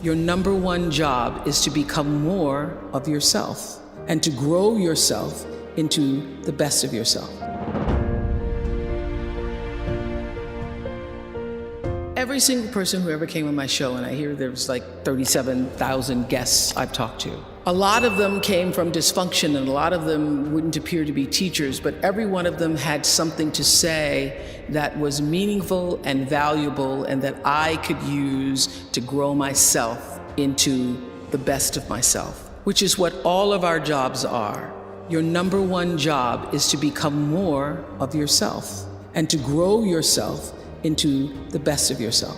Your number one job is to become more of yourself and to grow yourself into the best of yourself. Every single person who ever came on my show, and I hear there's like 37,000 guests I've talked to, a lot of them came from dysfunction and a lot of them wouldn't appear to be teachers, but every one of them had something to say that was meaningful and valuable and that I could use to grow myself into the best of myself, which is what all of our jobs are. Your number one job is to become more of yourself and to grow yourself into the best of yourself.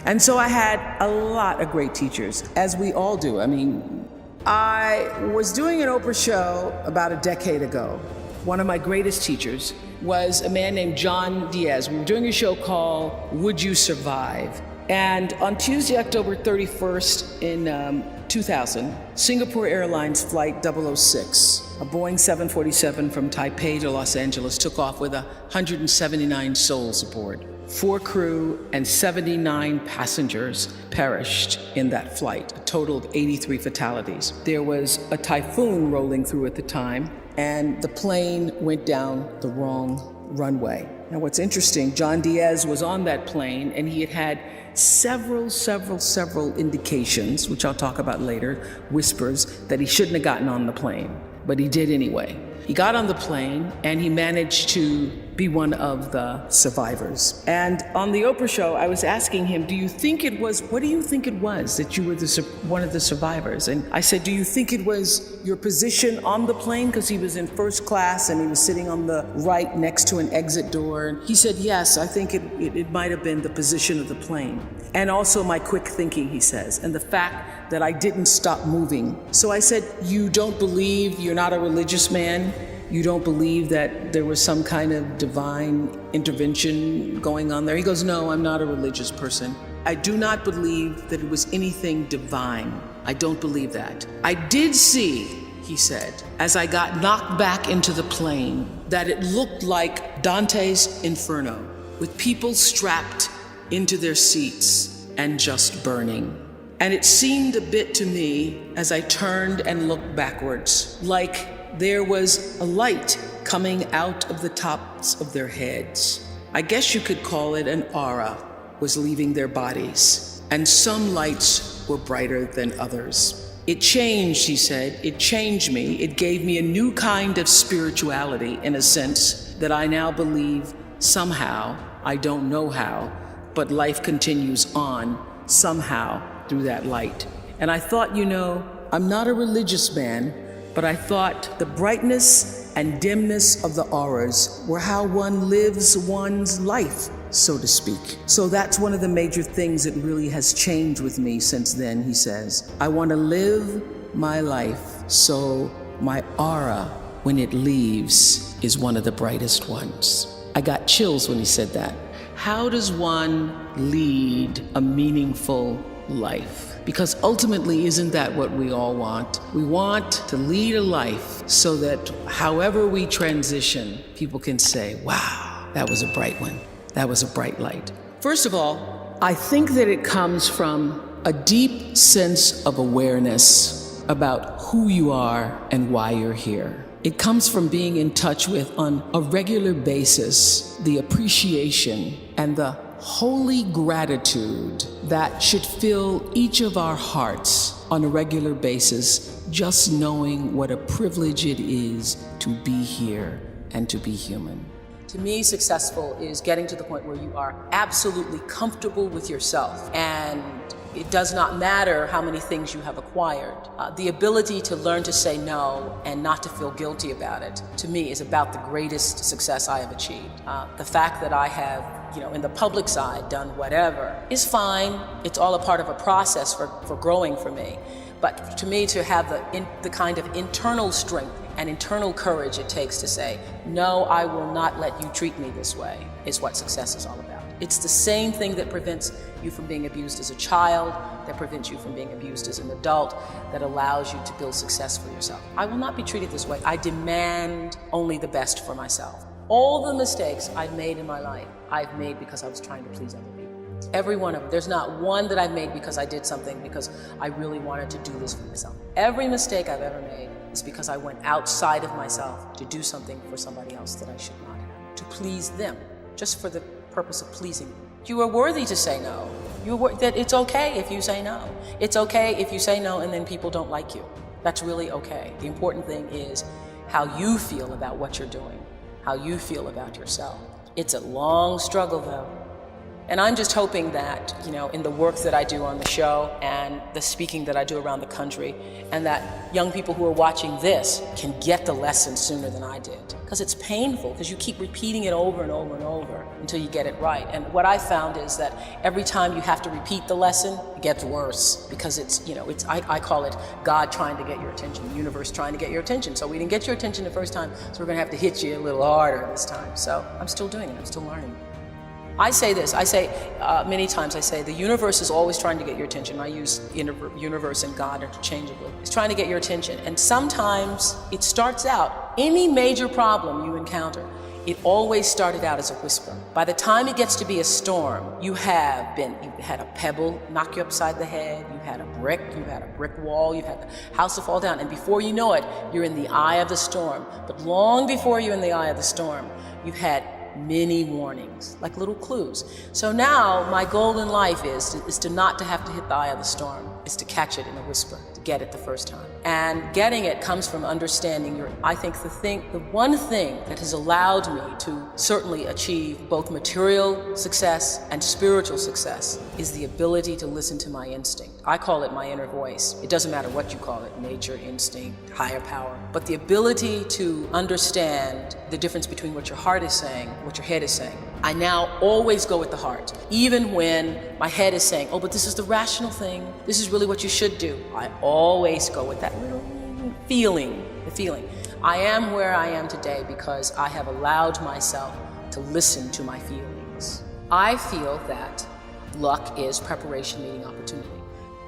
And so I had a lot of great teachers, as we all do. I was doing an Oprah show about a decade ago. One of my greatest teachers was a man named John Diaz. We were doing a show called Would You Survive? And on Tuesday, October 31st in 2000, Singapore Airlines Flight 006, a Boeing 747 from Taipei to Los Angeles, took off with 179 souls aboard. 4 crew and 79 passengers perished in that flight, a total of 83 fatalities. There was a typhoon rolling through at the time, and the plane went down the wrong runway. Now, what's interesting, John Diaz was on that plane, and he had several indications, which I'll talk about later, whispers, that he shouldn't have gotten on the plane, but he did anyway. He got on the plane, and he managed to be one of the survivors. And on the Oprah show, I was asking him, what do you think it was that you were one of the survivors? And I said, do you think it was your position on the plane? Because he was in first class and he was sitting on the right next to an exit door. And he said, yes, I think it might have been the position of the plane. And also my quick thinking, he says, and the fact that I didn't stop moving. So I said, you don't believe, you're not a religious man? You don't believe that there was some kind of divine intervention going on there? He goes, no, I'm not a religious person. I do not believe that it was anything divine. I don't believe that. I did see, he said, as I got knocked back into the plane, that it looked like Dante's Inferno, with people strapped into their seats and just burning. And it seemed a bit to me, as I turned and looked backwards, like there was a light coming out of the tops of their heads. I guess you could call it an aura was leaving their bodies, and some lights were brighter than others. It changed, he said, it changed me. It gave me a new kind of spirituality, in a sense, that I now believe somehow, I don't know how, but life continues on somehow through that light. And I thought, I'm not a religious man, but I thought the brightness and dimness of the auras were how one lives one's life, so to speak. So that's one of the major things that really has changed with me since then, he says. I want to live my life so my aura, when it leaves, is one of the brightest ones. I got chills when he said that. How does one lead a meaningful life? Because ultimately, isn't that what we all want? We want to lead a life so that however we transition, people can say, wow, that was a bright one. That was a bright light. First of all, I think that it comes from a deep sense of awareness about who you are and why you're here. It comes from being in touch with, on a regular basis, the appreciation and the holy gratitude that should fill each of our hearts on a regular basis, just knowing what a privilege it is to be here and to be human. To me, successful is getting to the point where you are absolutely comfortable with yourself, and it does not matter how many things you have acquired. The ability to learn to say no and not to feel guilty about it, to me, is about the greatest success I have achieved. The fact that I have, in the public side, done whatever is fine. It's all a part of a process for growing for me. But to me, to have the kind of internal strength and internal courage it takes to say, no, I will not let you treat me this way, is what success is all about. It's the same thing that prevents you from being abused as a child, that prevents you from being abused as an adult, that allows you to build success for yourself. I will not be treated this way. I demand only the best for myself. All the mistakes I've made in my life, I've made because I was trying to please other people. Every one of them. There's not one that I've made because I did something because I really wanted to do this for myself. Every mistake I've ever made is because I went outside of myself to do something for somebody else that I should not have, to please them, just for the purpose of pleasing them. You are worthy to say no. That it's okay if you say no. It's okay if you say no and then people don't like you. That's really okay. The important thing is how you feel about what you're doing, how you feel about yourself. It's a long struggle though. And I'm just hoping that, in the work that I do on the show and the speaking that I do around the country, and that young people who are watching this can get the lesson sooner than I did. Because it's painful, because you keep repeating it over and over and over until you get it right. And what I found is that every time you have to repeat the lesson, it gets worse. Because I call it God trying to get your attention, the universe trying to get your attention. So we didn't get your attention the first time, so we're going to have to hit you a little harder this time. So I'm still doing it, I'm still learning. I say this, many times I say, the universe is always trying to get your attention. I use universe and God interchangeably. It's trying to get your attention. And sometimes it starts out, any major problem you encounter, it always started out as a whisper. By the time it gets to be a storm, you've had a pebble knock you upside the head, you've had a brick wall, you've had the house to fall down, and before you know it, you're in the eye of the storm. But long before you're in the eye of the storm, you've had many warnings, like little clues. So now my goal in life is to not to have to hit the eye of the storm, is to catch it in a whisper, to get it the first time. And getting it comes from understanding I think the one thing that has allowed me to certainly achieve both material success and spiritual success is the ability to listen to my instinct. I call it my inner voice. It doesn't matter what you call it, nature, instinct, higher power, but the ability to understand the difference between what your heart is saying, what your head is saying. I now always go with the heart. Even when my head is saying, oh, but this is the rational thing, this is really what you should do, I always go with that little feeling, the feeling. I am where I am today because I have allowed myself to listen to my feelings. I feel that luck is preparation meeting opportunity.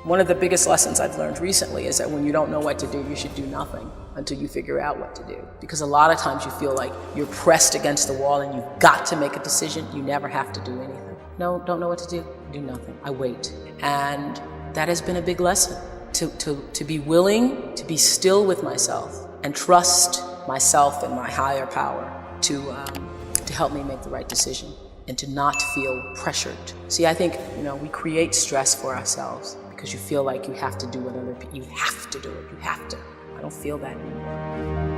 One of the biggest lessons I've learned recently is that when you don't know what to do, you should do nothing until you figure out what to do. Because a lot of times you feel like you're pressed against the wall and you've got to make a decision. You never have to do anything. No, don't know what to do? Do nothing. I wait. And that has been a big lesson. To be willing to be still with myself and trust myself and my higher power to help me make the right decision and to not feel pressured. See, I think, we create stress for ourselves because you feel like you have to do what you have to do it. You have to. I don't feel that anymore.